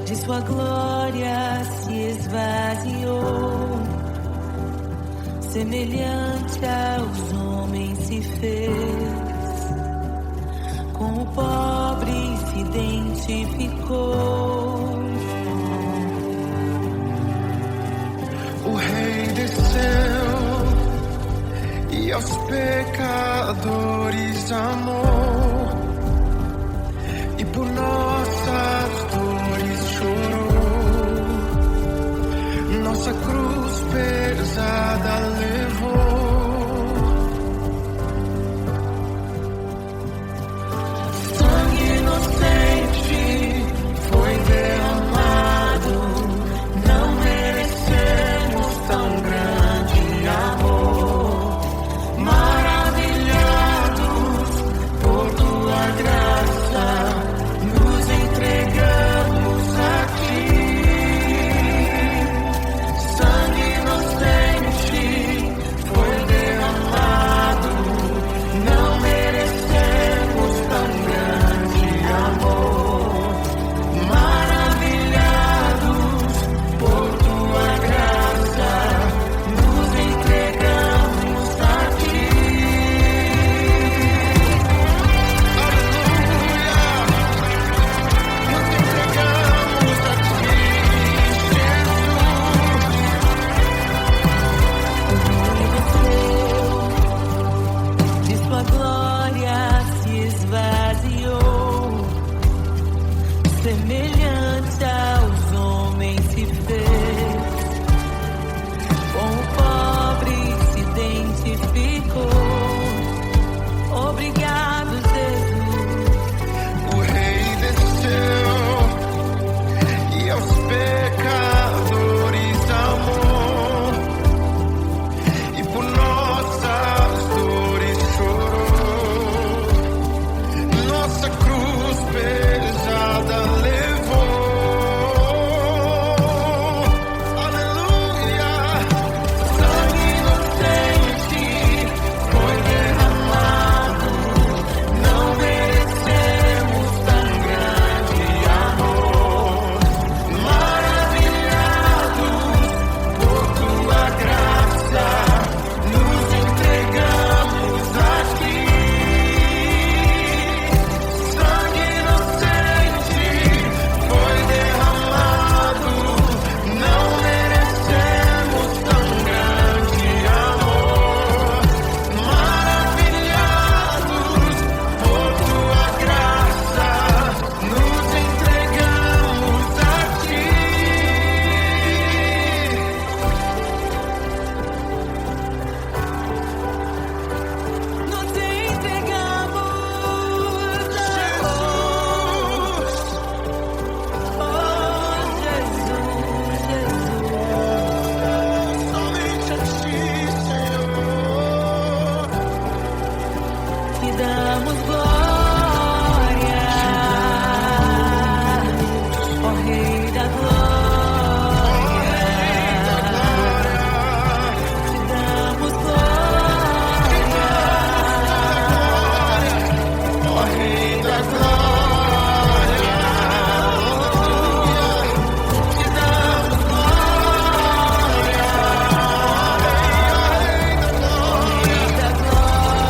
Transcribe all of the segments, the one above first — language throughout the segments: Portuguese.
de sua glória se esvaziou, semelhante aos homens se fez, com o pobre se identificou. O Rei desceu e aos pecadores amou, e por nossas dores chorou, nossa cruz pesada levou. Sangue inocente foi derramado, não merecemos tão grande amor. Maravilhados por tua graça, nos entregamos a ti. Sangue inocente foi derramado, não merecemos tão grande amor. Maravilhados por tua graça, nos entregamos a ti. De sua glória se esvaziou, semelhante aos homens se fez, com o pobre se identificou. Obrigado, Jesus. O Rei desceu e aos pecadores amou, e por nossas dores chorou, nossa cruz pesada levou. Aleluia! Sangue inocente foi derramado, não merecemos tão grande amor. Maravilhados por tua graça, nos entregamos a ti. Sangue inocente foi derramado, não merecemos tão grande amor. Maravilhados por tua graça, nos entregamos a ti. Nos entregamos a Jesus, Somente a ti, Senhor. te damos glória, ó Rei da glória, te damos glória, Ó Rei da glória, te damos glória. Rei da glória,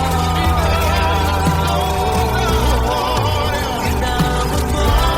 te damos glória.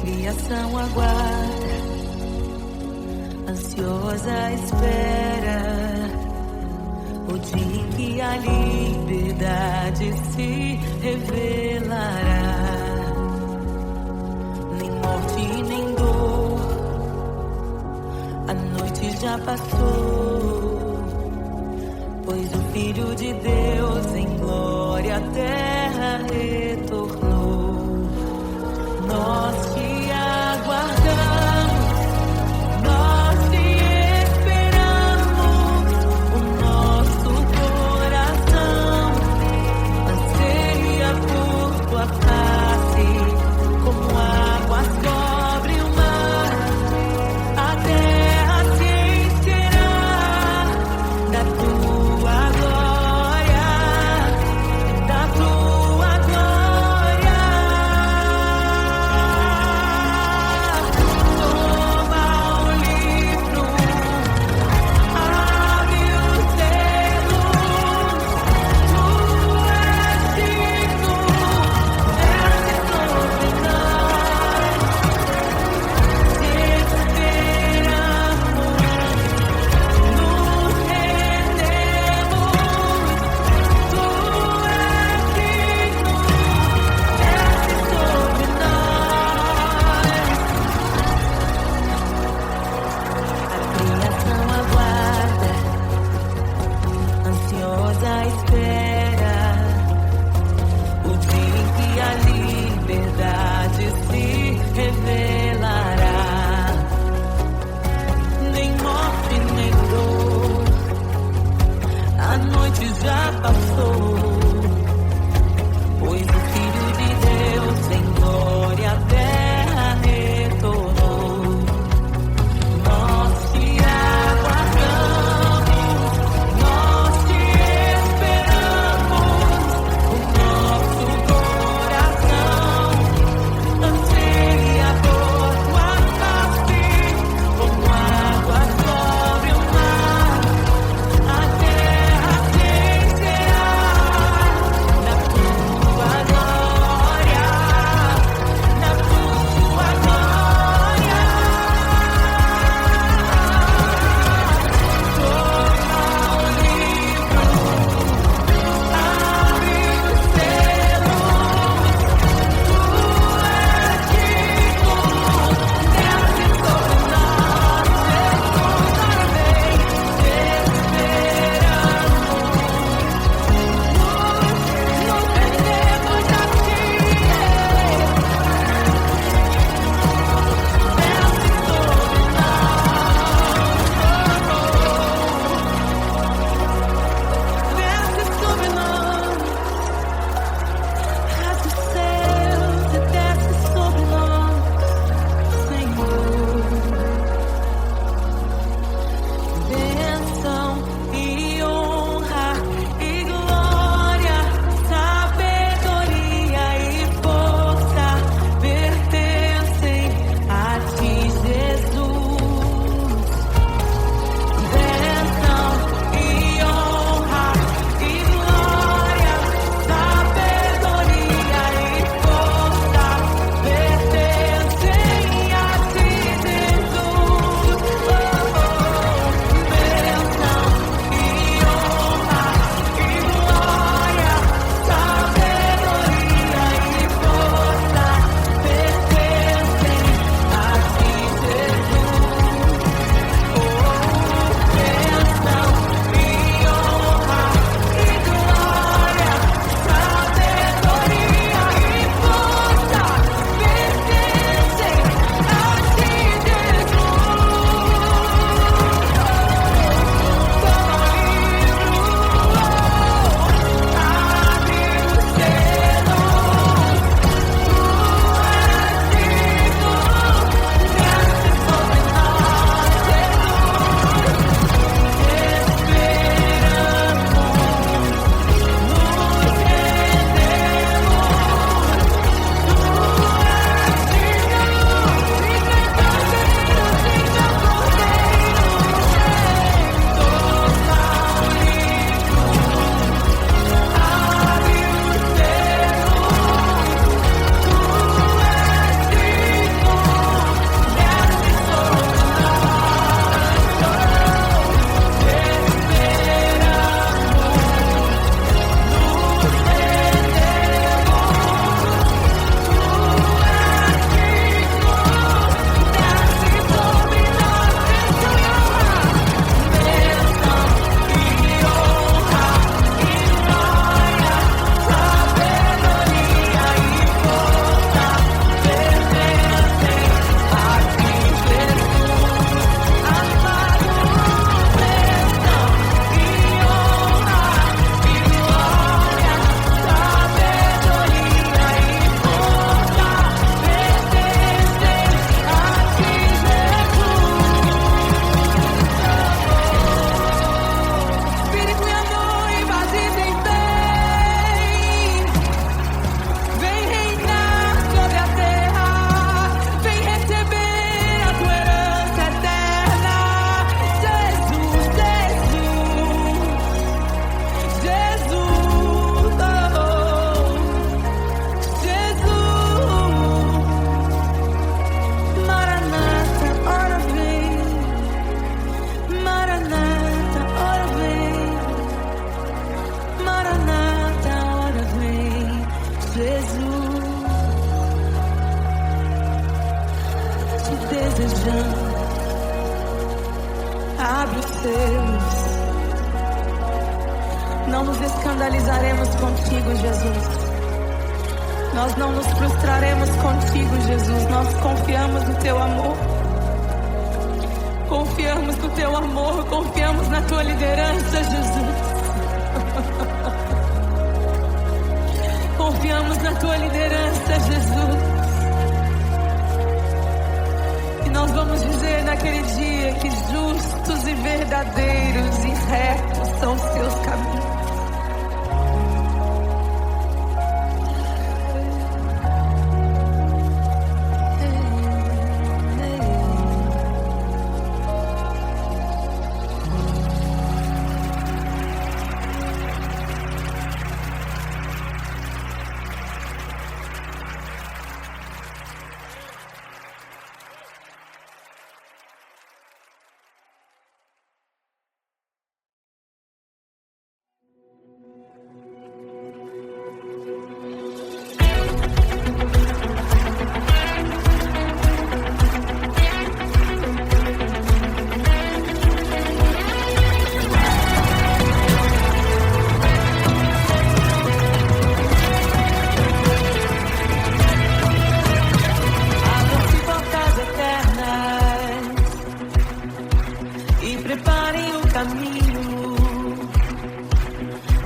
criação aguarda, ansiosa espera o dia em que a liberdade se revelará. Nem morte nem dor, a noite já passou, pois o Filho de Deus em glória à terra retornou. Nós te aguardamos, nós te esperamos, o nosso coração anseia por tua face, como águas cobre o mar, a terra se encherá da tua glória, da tua glória. Jesus, te desejando. Abre os seus. Não nos escandalizaremos contigo, Jesus. Nós não nos frustraremos contigo, Jesus. Nós confiamos no teu amor. Confiamos no teu amor. Confiamos na tua liderança, Jesus. Confiamos na tua liderança, Jesus. E nós vamos dizer naquele dia que justos e verdadeiros e retos são os teus caminhos.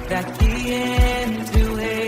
Pra que entre o rei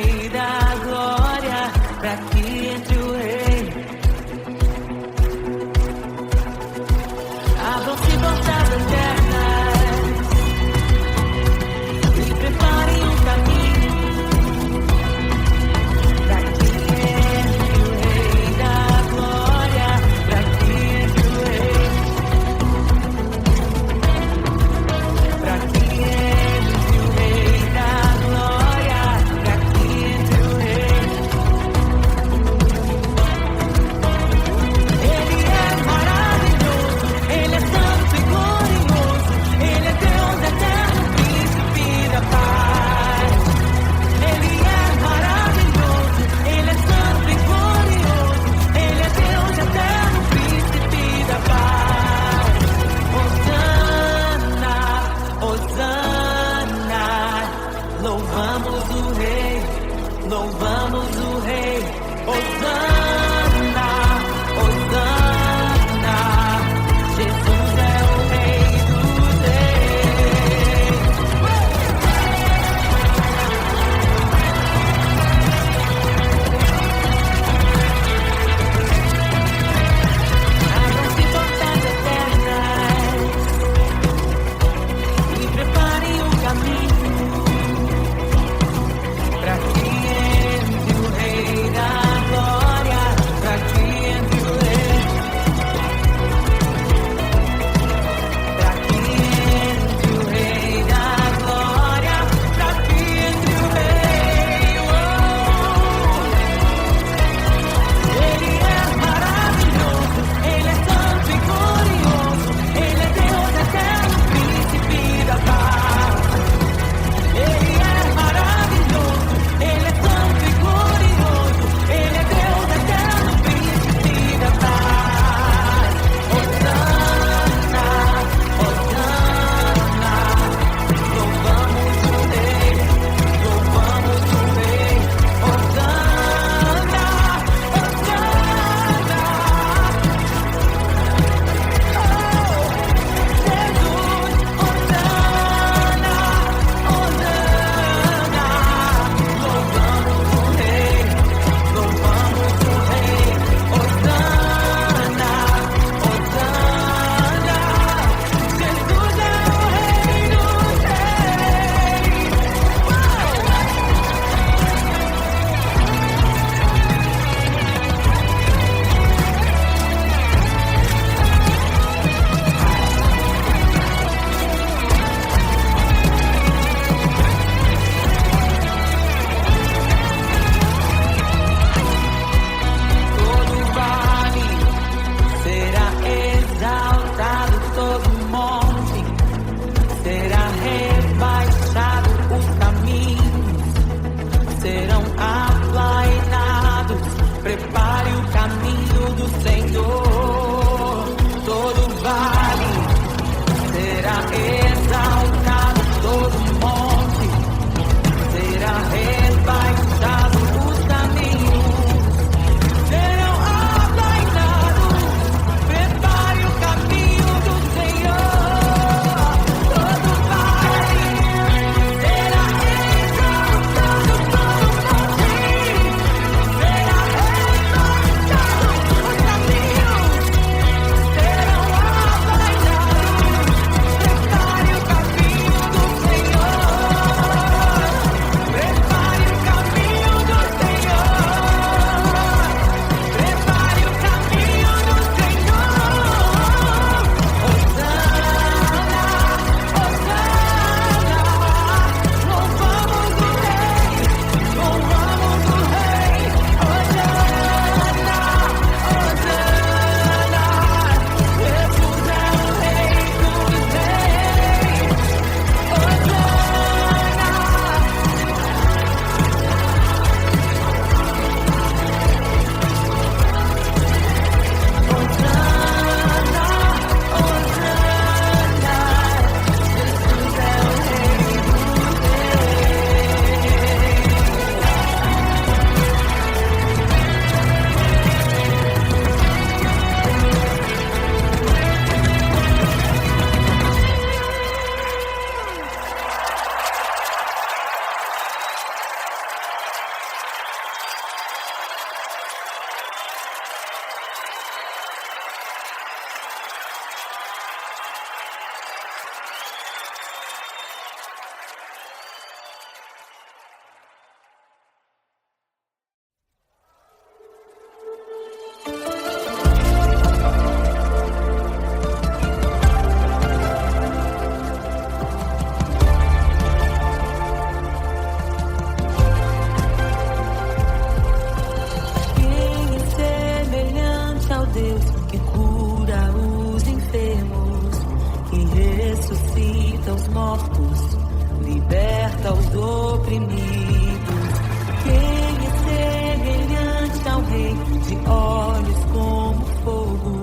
oprimidos. Quem é semelhante ao Rei, de olhos como fogo,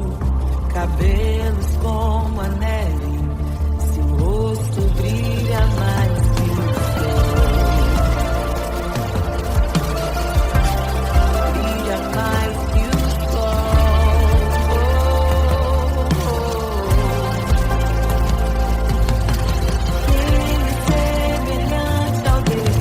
cabelos como a neve, seu rosto brilha mais que o sol. Brilha mais que o sol. Quem é semelhante ao Deus,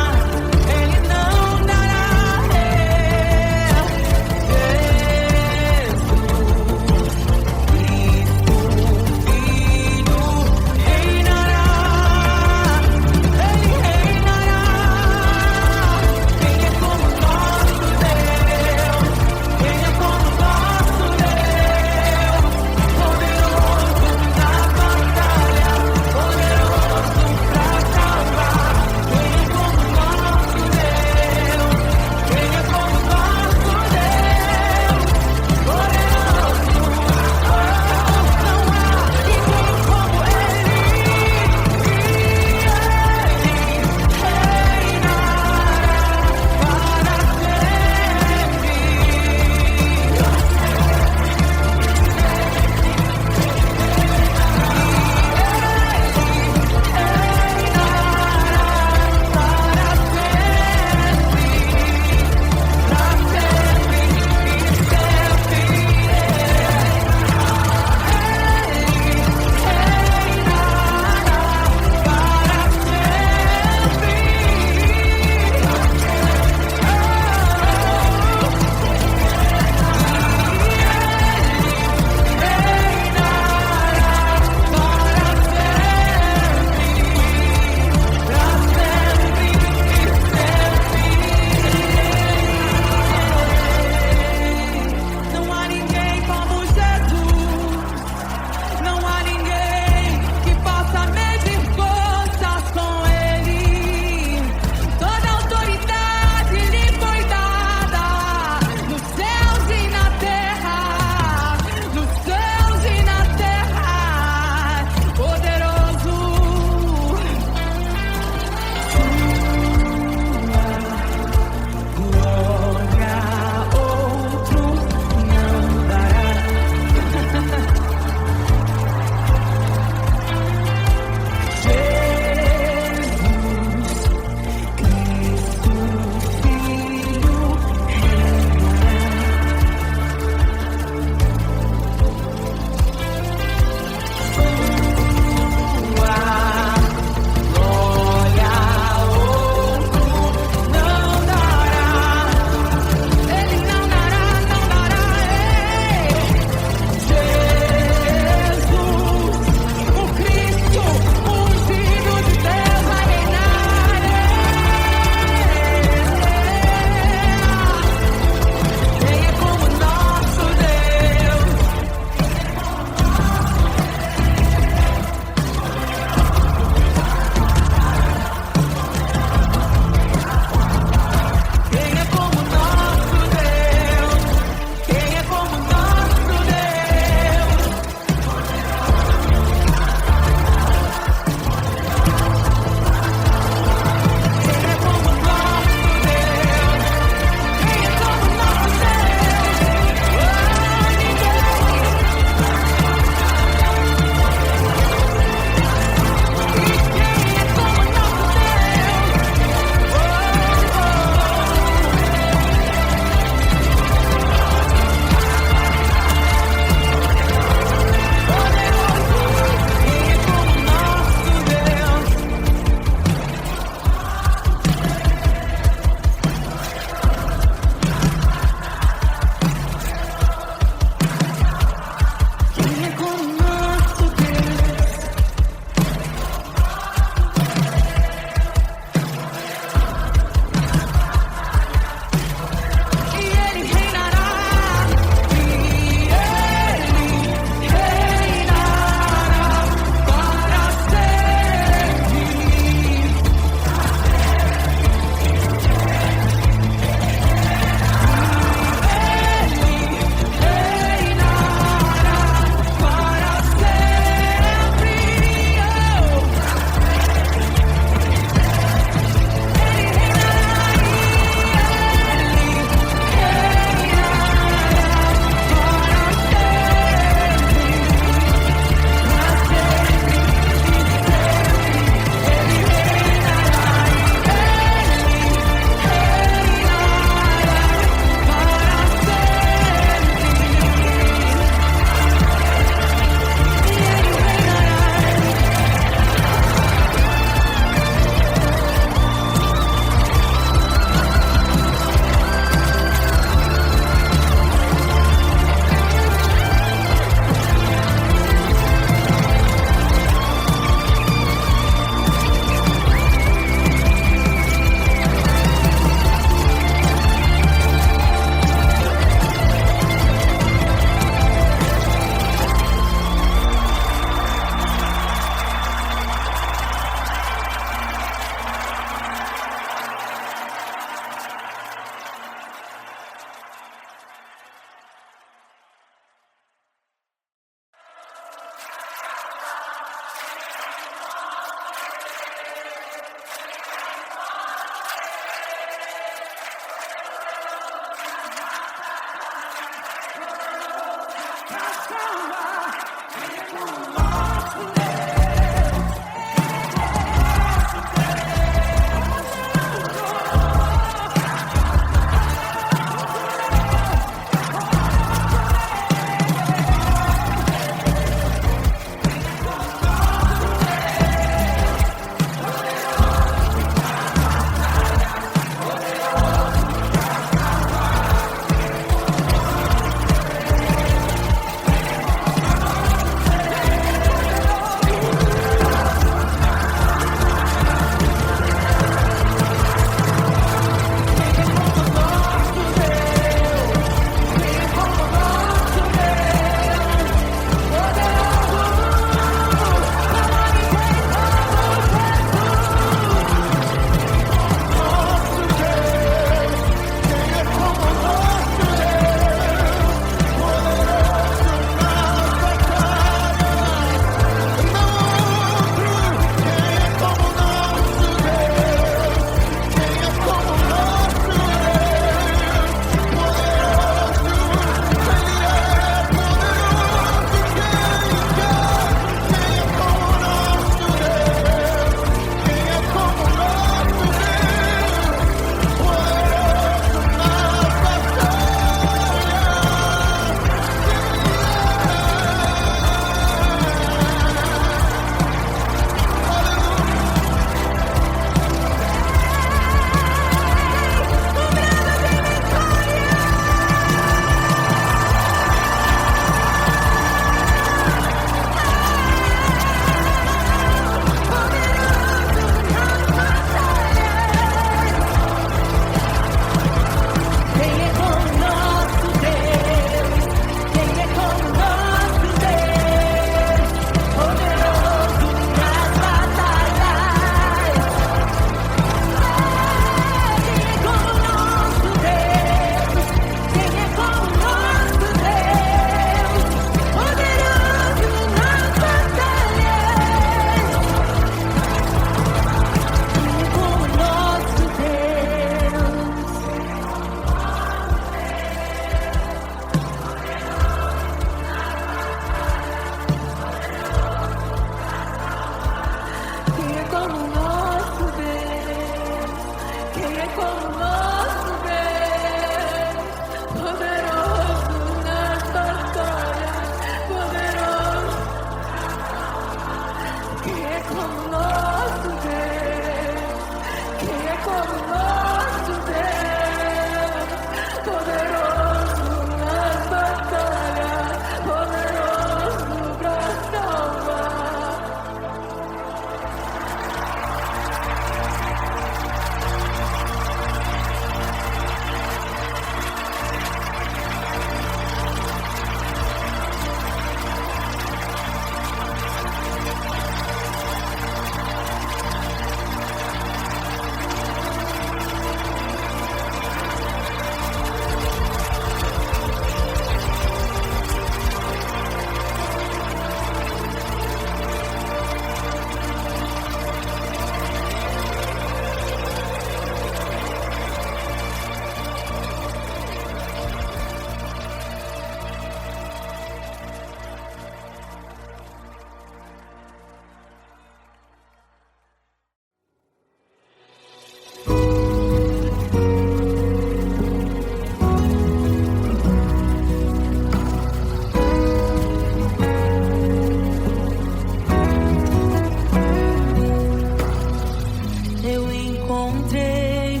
eu encontrei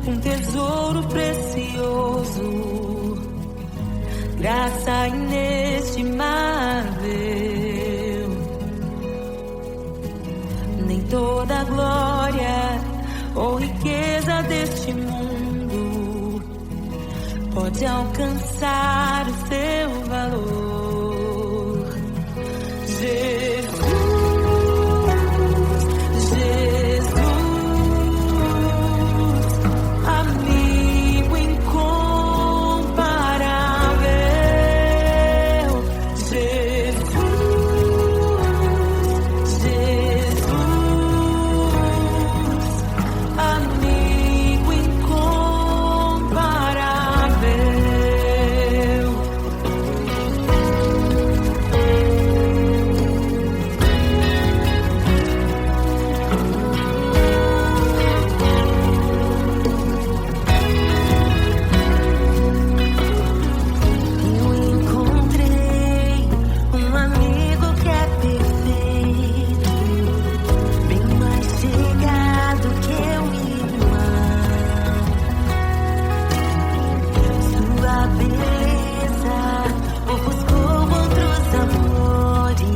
um tesouro precioso, graça inestimável. Nem toda a glória ou riqueza deste mundo pode alcançar o seu valor. Jesus, amigo incomparável. Jesus, amigo incomparável. Eu encontrei um amigo que é perfeito, bem mais chegado que um irmão. Sua beleza ofuscou outros amores.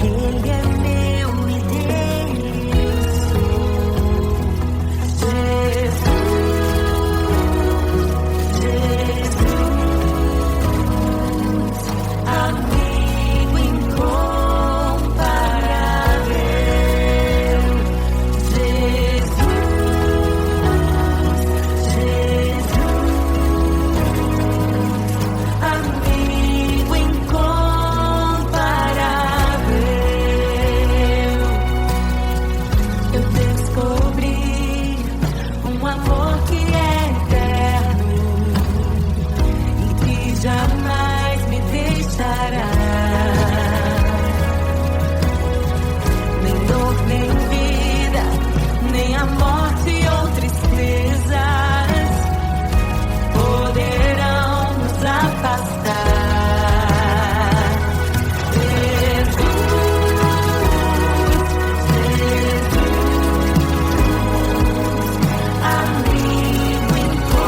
Ele é meu e dele sou. Jesus, amigo incomparável. Jesus, amigo incomparável. Eu descobri um amor que é eterno e que jamais me deixará. Nem dor, nem vida, nem a morte ou tristezas poderão nos afastar. Amigo incomparável.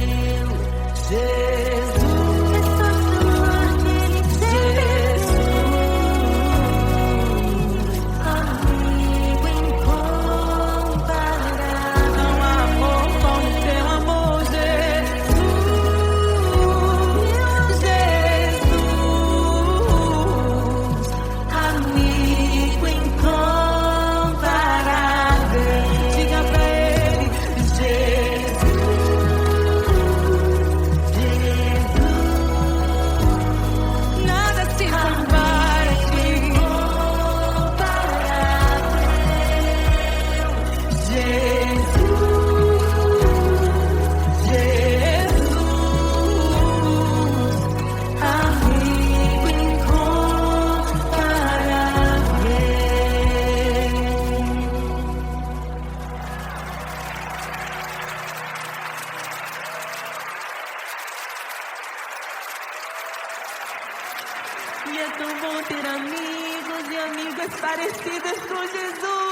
Amigo Jesus, músicas parecidas com Jesus.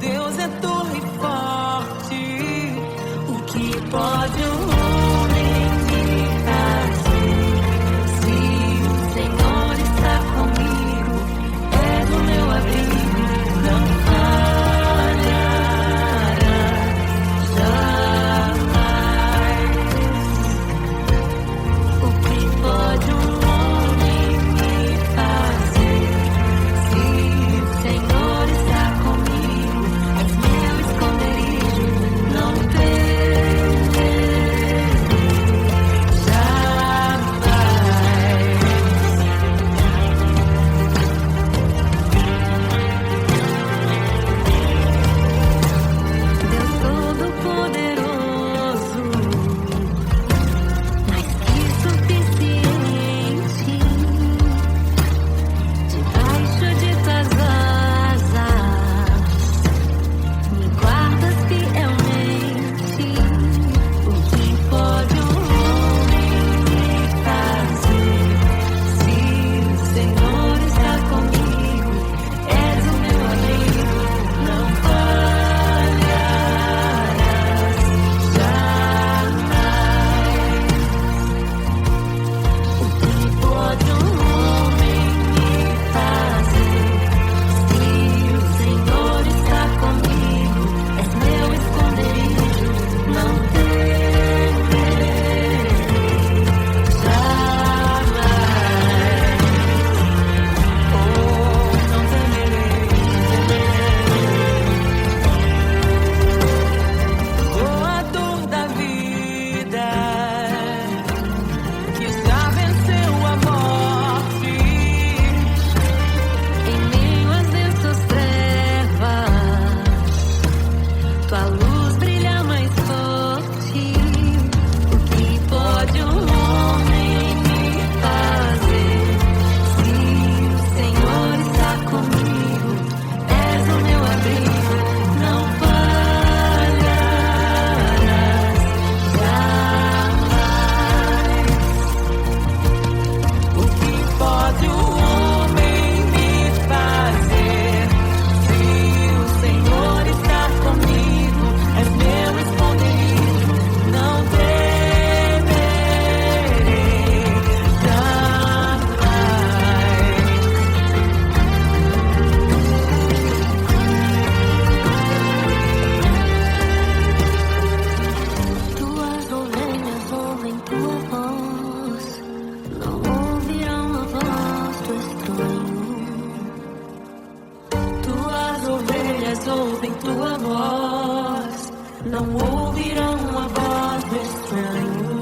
Deus é torre forte. O que pode um homem me fazer? Se o Senhor está comigo, és o meu abrigo, não falhará jamais. O que pode um homem me fazer? Se o Senhor está comigo, és meu esconderijo, não temerei jamais. Deus Todo-Poderoso, mais que suficiente, debaixo de tuas asas, me guardas fielmente. O que pode um homem me fazer? Se o Senhor está comigo, és o meu abrigo, não falharás jamais. O que pode um homem me fazer? Se o Senhor está comigo, és meu esconderijo, não temerei jamais. Oh, não temerei. Oh, a dor da vida que já venceu a morte. Em meio às densas trevas, tua luz brilha mais forte. O que pode um homem me fazer? Se o Senhor está comigo, és o meu abrigo, não falharás jamais. O que pode o homem me fazer? Se o Senhor está comigo, és meu esconderijo, não temerei jamais. Tuas ovelhas ouvem tua voz, não ouvirão a voz do estranho. Tuas ovelhas ouvem tua voz, não ouvirão a voz do estranho.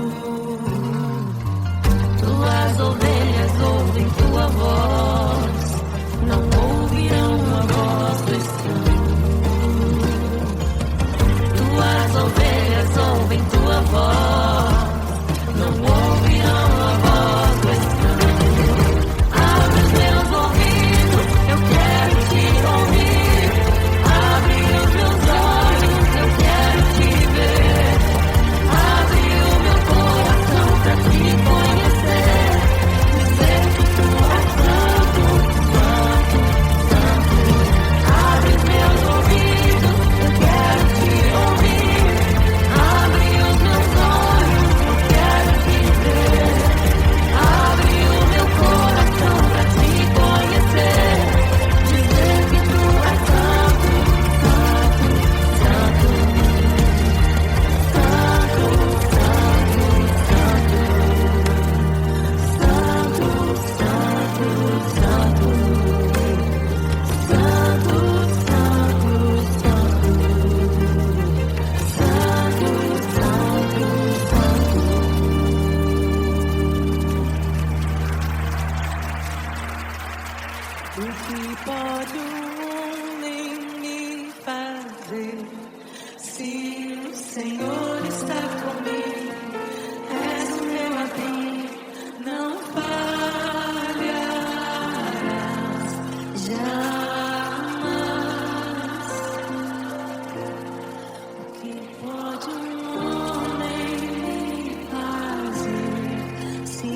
Tuas ovelhas ouvem tua voz, não ouvirão a voz do estranho. Tuas ovelhas ouvem tua voz, não ouvirão a voz do estranho. Abre os meus ouvidos, eu quero te ouvir. Abre os meus olhos, eu quero te ver. Abre o meu coração pra te conhecer. Dizer que tu és santo, santo, santo. Abre os meus ouvidos, eu quero te ouvir. Abre os meus olhos, eu quero te ver. Abre o meu coração pra te conhecer. Dizer que tu és santo, santo, santo. Santo, santo, santo. Santo, santo, santo. Santo, santo, santo, santo. O que pode um homem me fazer? Se o Senhor está comigo, és o meu abrigo, não falharás jamais. O que pode um homem me fazer? Se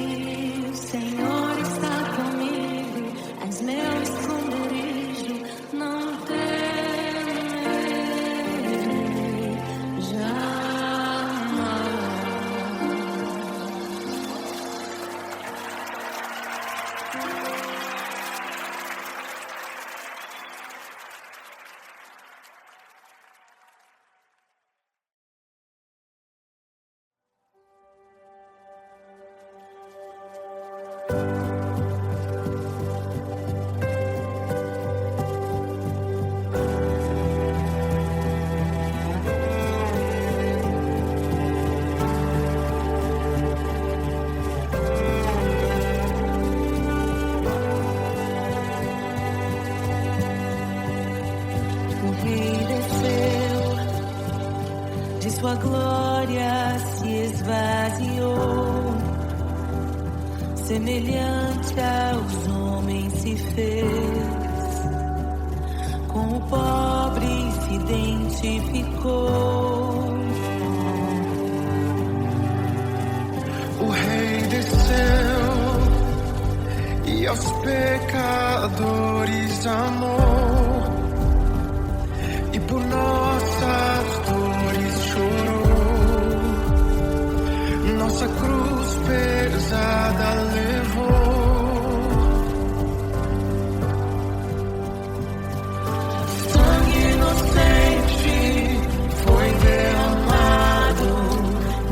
o Senhor está comigo, és meu esconderijo, não temerei. de sua glória se esvaziou, semelhante aos homens se fez, com o pobre se identificou. O Rei desceu e aos pecadores amou, e por nossas dores chorou, nossa cruz pesada levou. Sangue inocente foi derramado,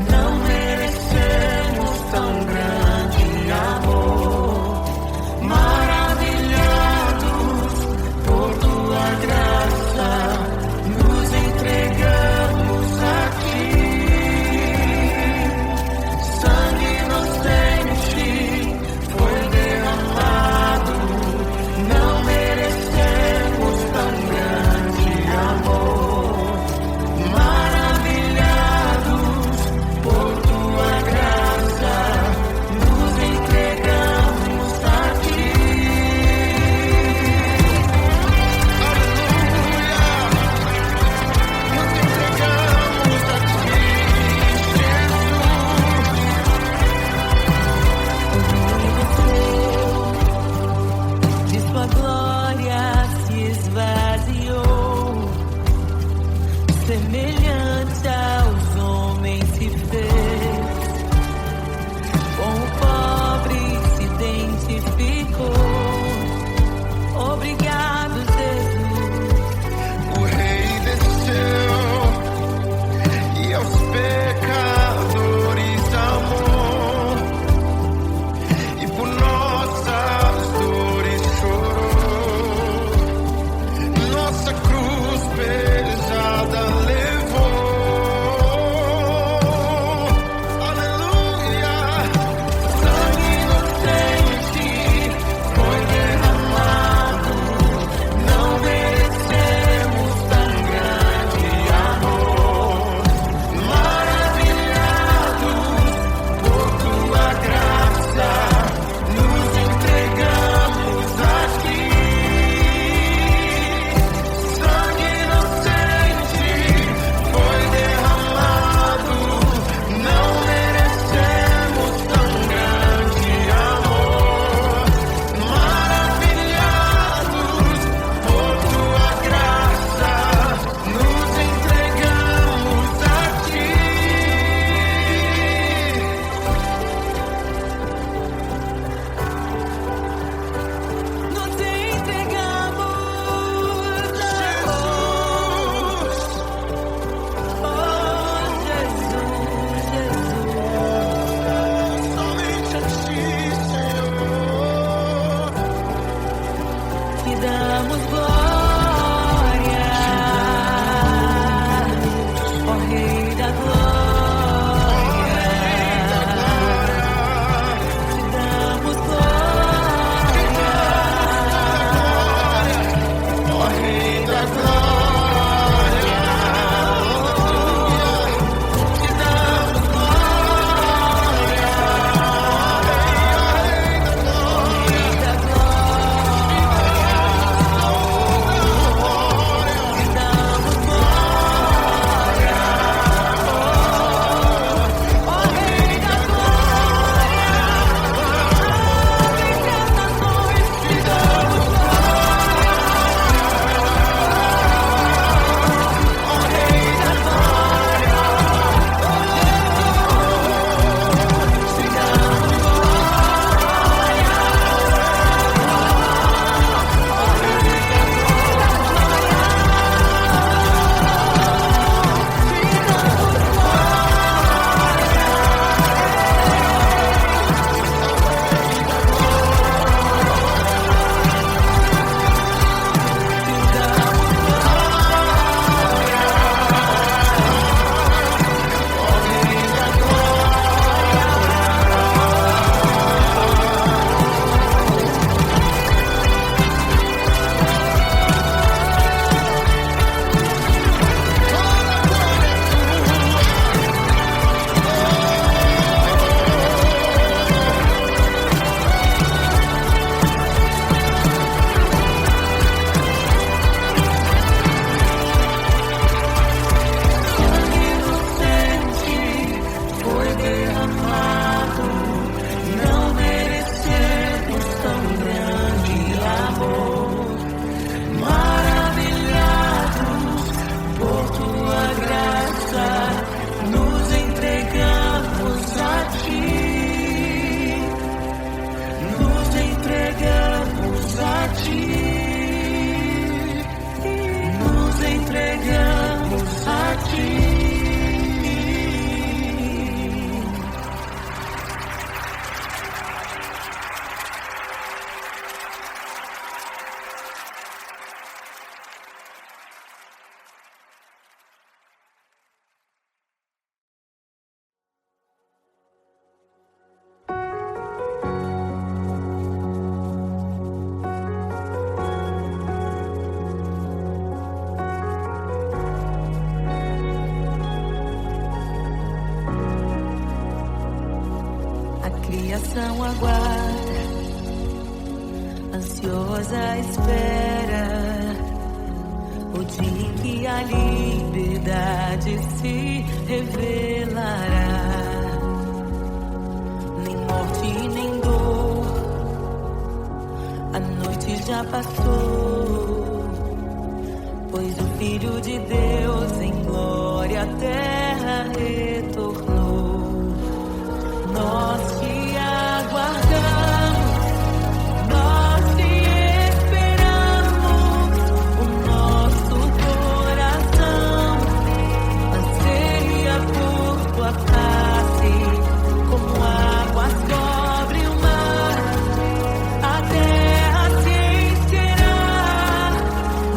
não merecemos tão grande amor. Maravilhados por tua graça, nos entregamos a ti. Sangue inocente foi derramado, não merecemos tão grande amor. Maravilhados por tua graça, nos entregamos a ti. De sua glória se esvaziou, semelhante aos homens se fez, com o pobre se identificou. Obrigado, Jesus. O Rei desceu e aos pecadores amou, e por nossas dores chorou, nossa cruz pesada levou. criação aguarda, ansiosa espera o dia em que a liberdade se revelará. Nem morte nem dor, a noite já passou, pois o Filho de Deus em glória à terra retornou. Nós te aguardamos, nós te esperamos, o nosso coração anseia por tua face, como águas cobre o mar, a terra se encherá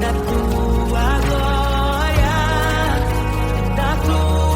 da tua glória, da tua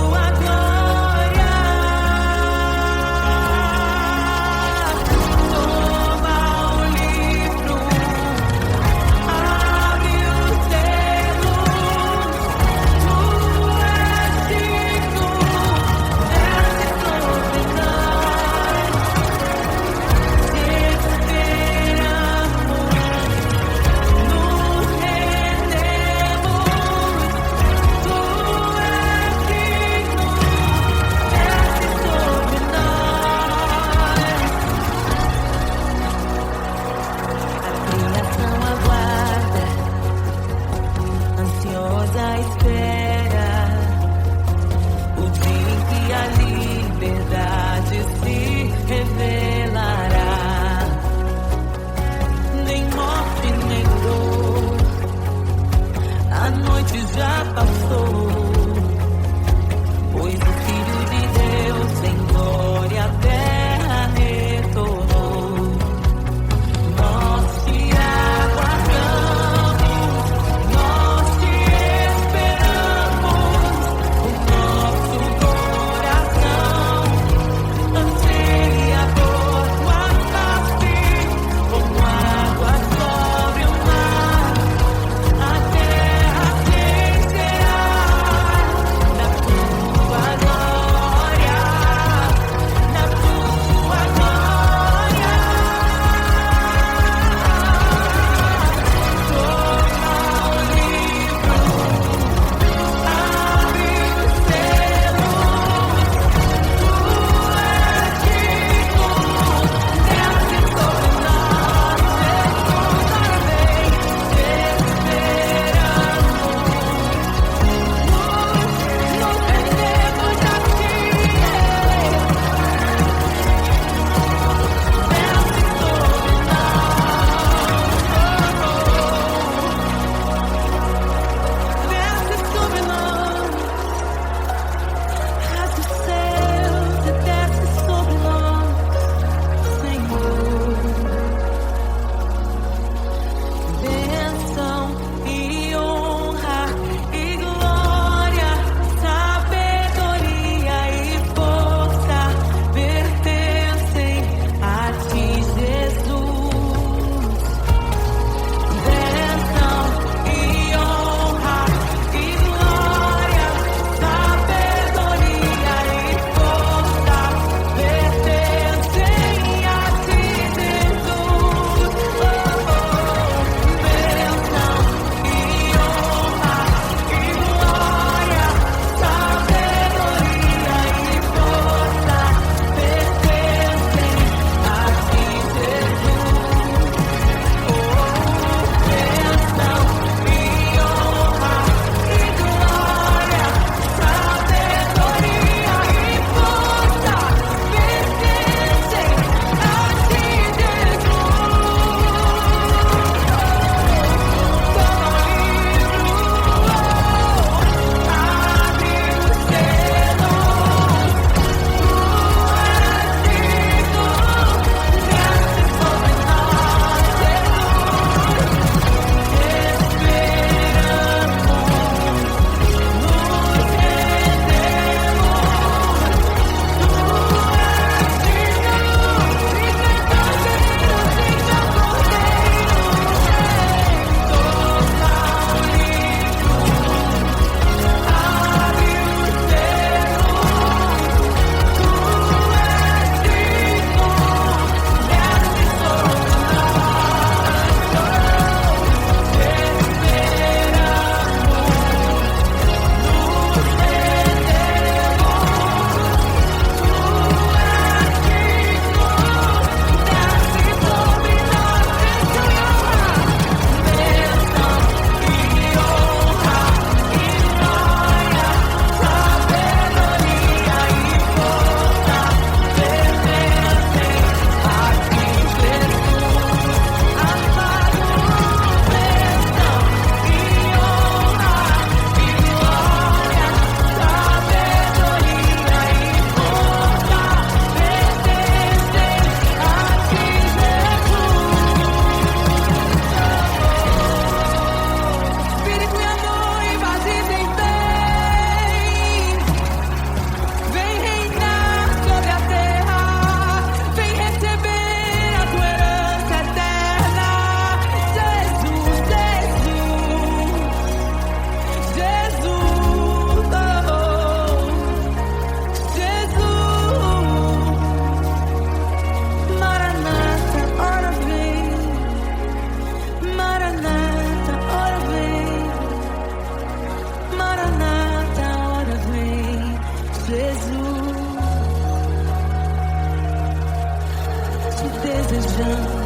desejando.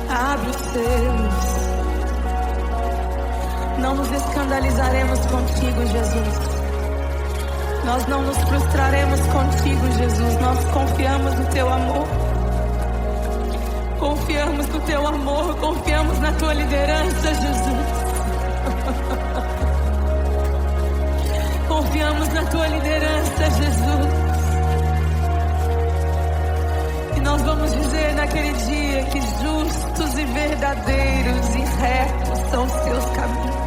Abre os seus. Não nos escandalizaremos contigo, Jesus. Nós não nos frustraremos contigo, Jesus. Nós confiamos no teu amor. Confiamos no teu amor. Confiamos na tua liderança, Jesus. Confiamos na tua liderança, Jesus. E nós vamos dizer naquele dia que justos e verdadeiros e retos são os teus caminhos.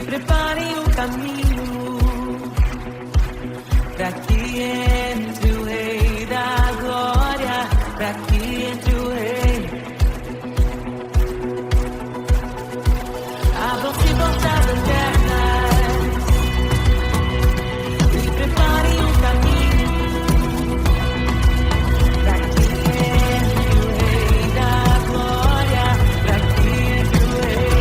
Preparem o caminho para que entre o Rei da Glória, para que entre o Rei. Abram-se portas eternas e preparem o caminho para que entre o Rei da Glória, para que entre o Rei.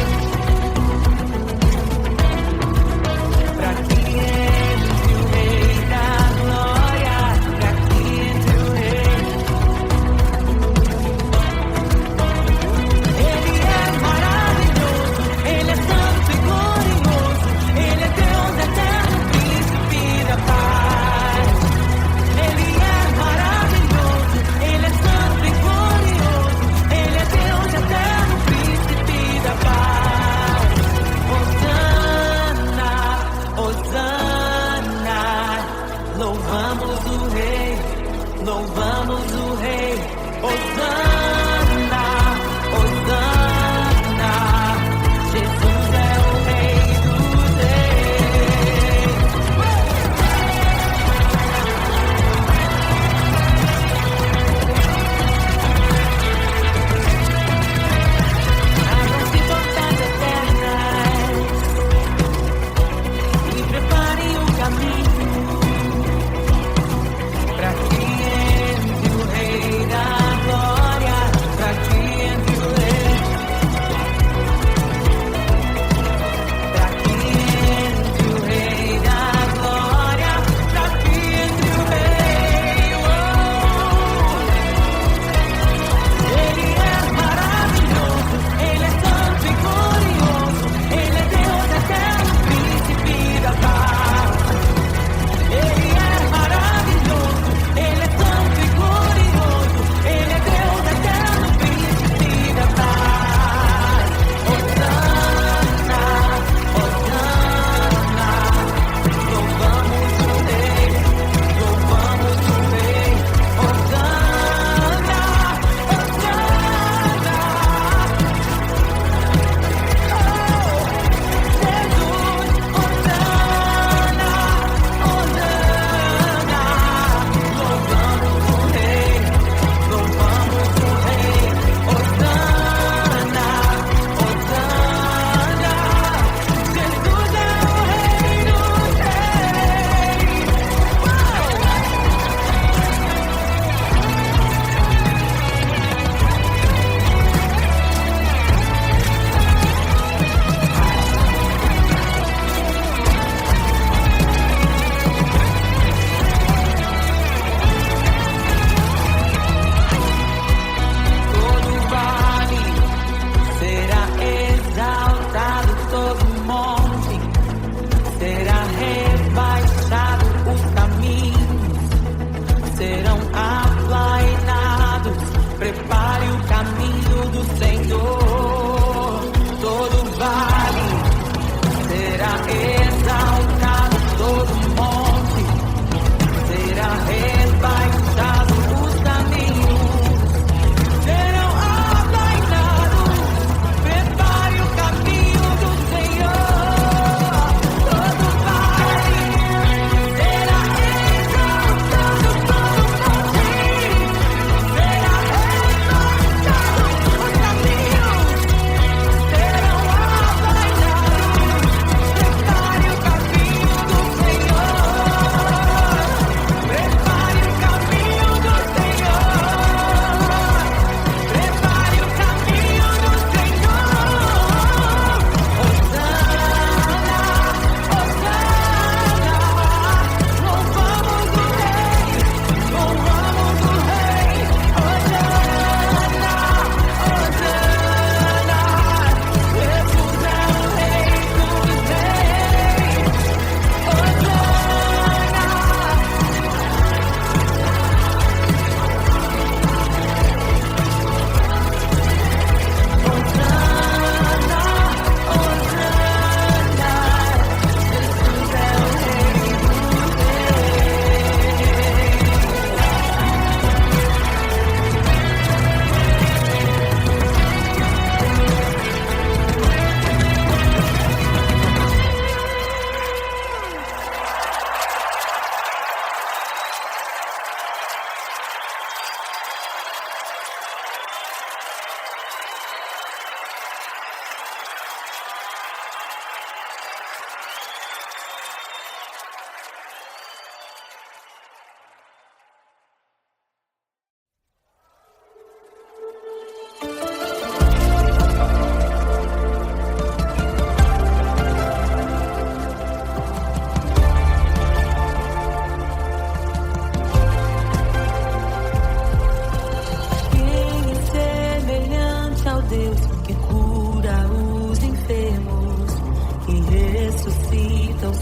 Louvamos o Rei, Hosana, Hosana, Jesus é o Rei dos Reis. Abram-se portas eternas e preparem o caminho para que entre o Rei da Glória.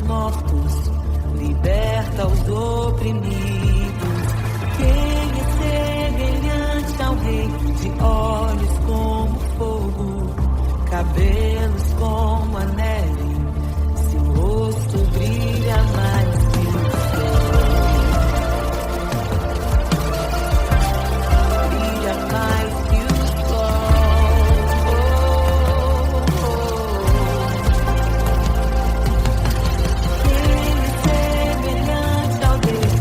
mortos, liberta os oprimidos. Quem é semelhante ao Rei, de olhos como fogo, cabelos como a neve, seu rosto brilha mais que o sol. Brilha mais que o sol. Quem é semelhante ao Deus,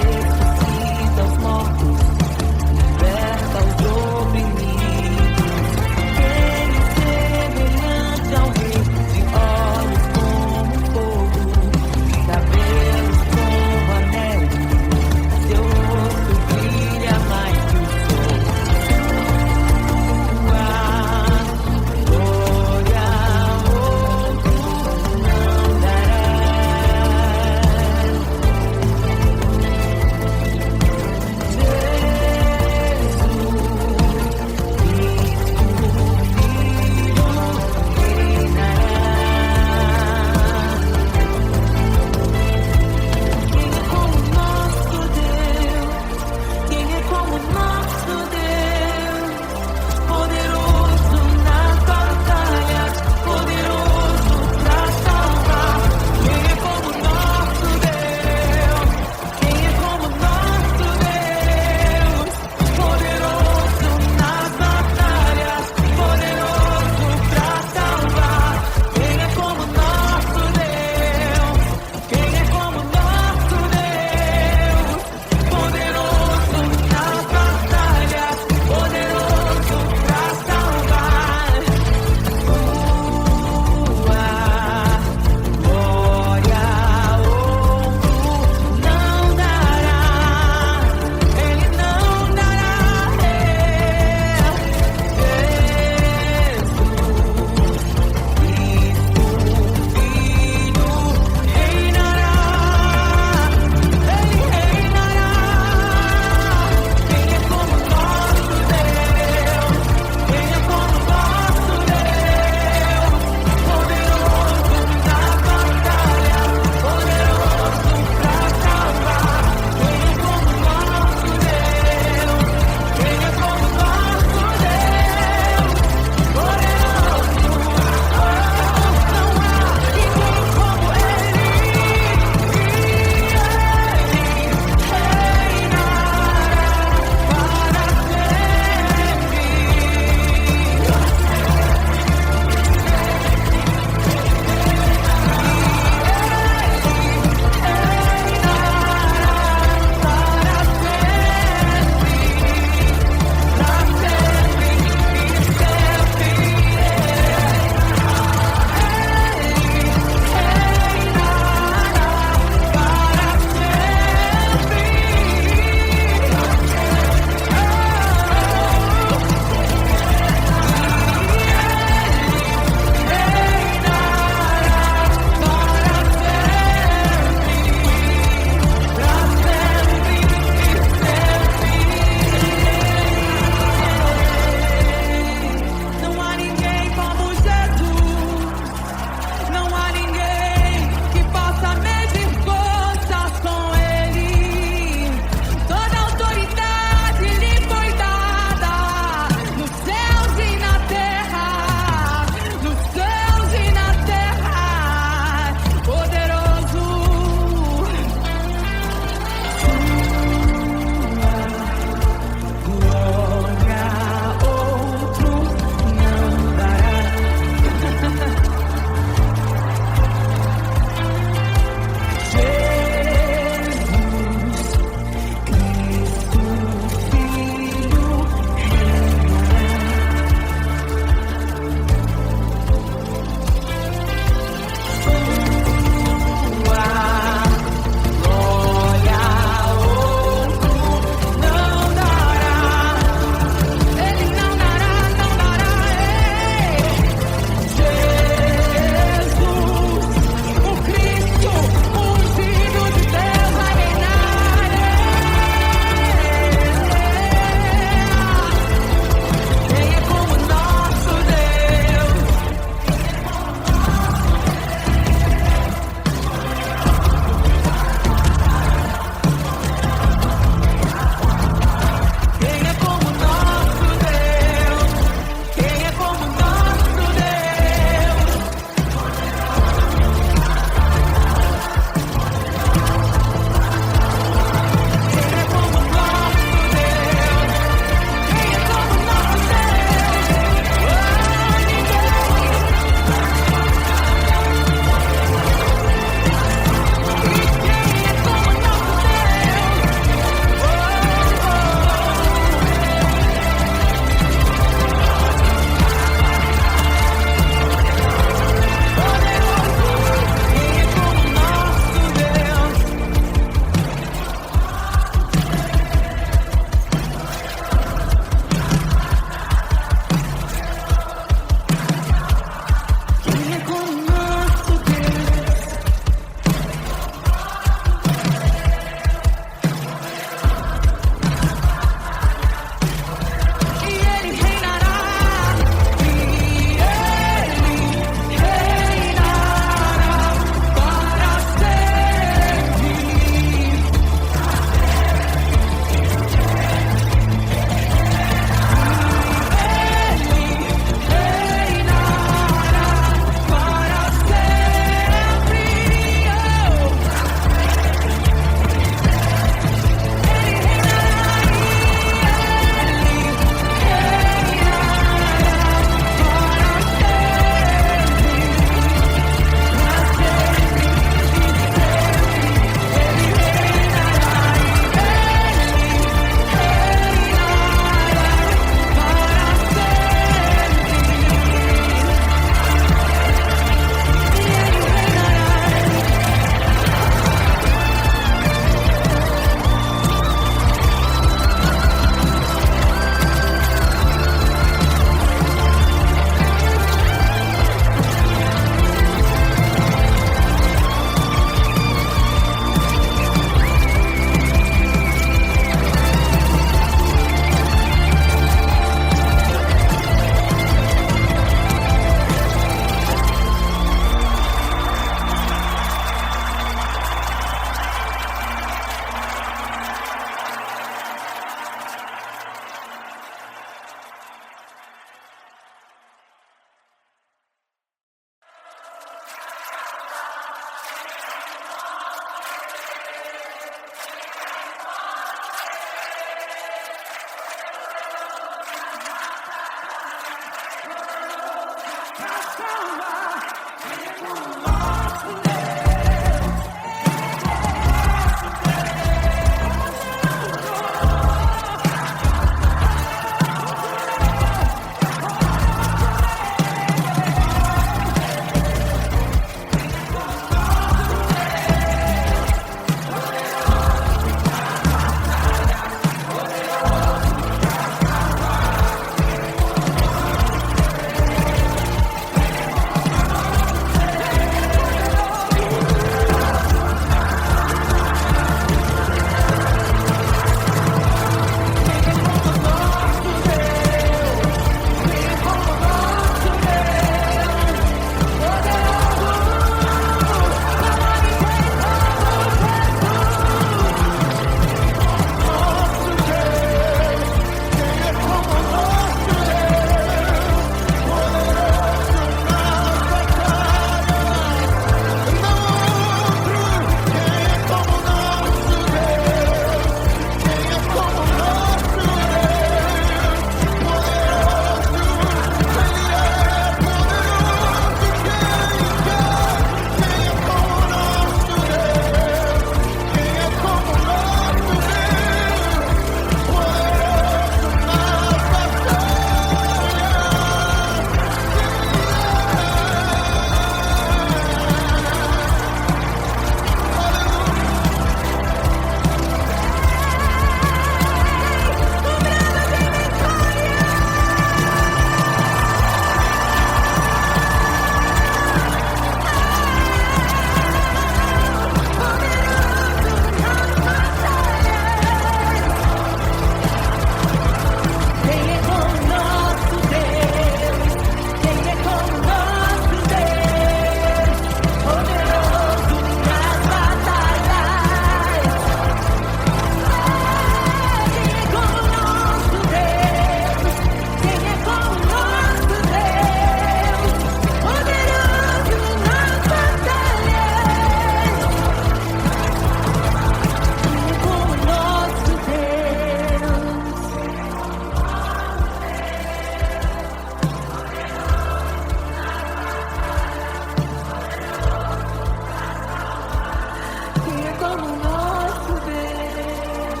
como nosso Deus?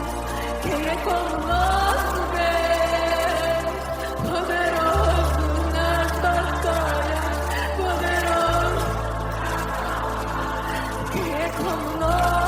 Quem é como nosso Deus? Poderoso nas batalhas, poderoso. Quem é como nós?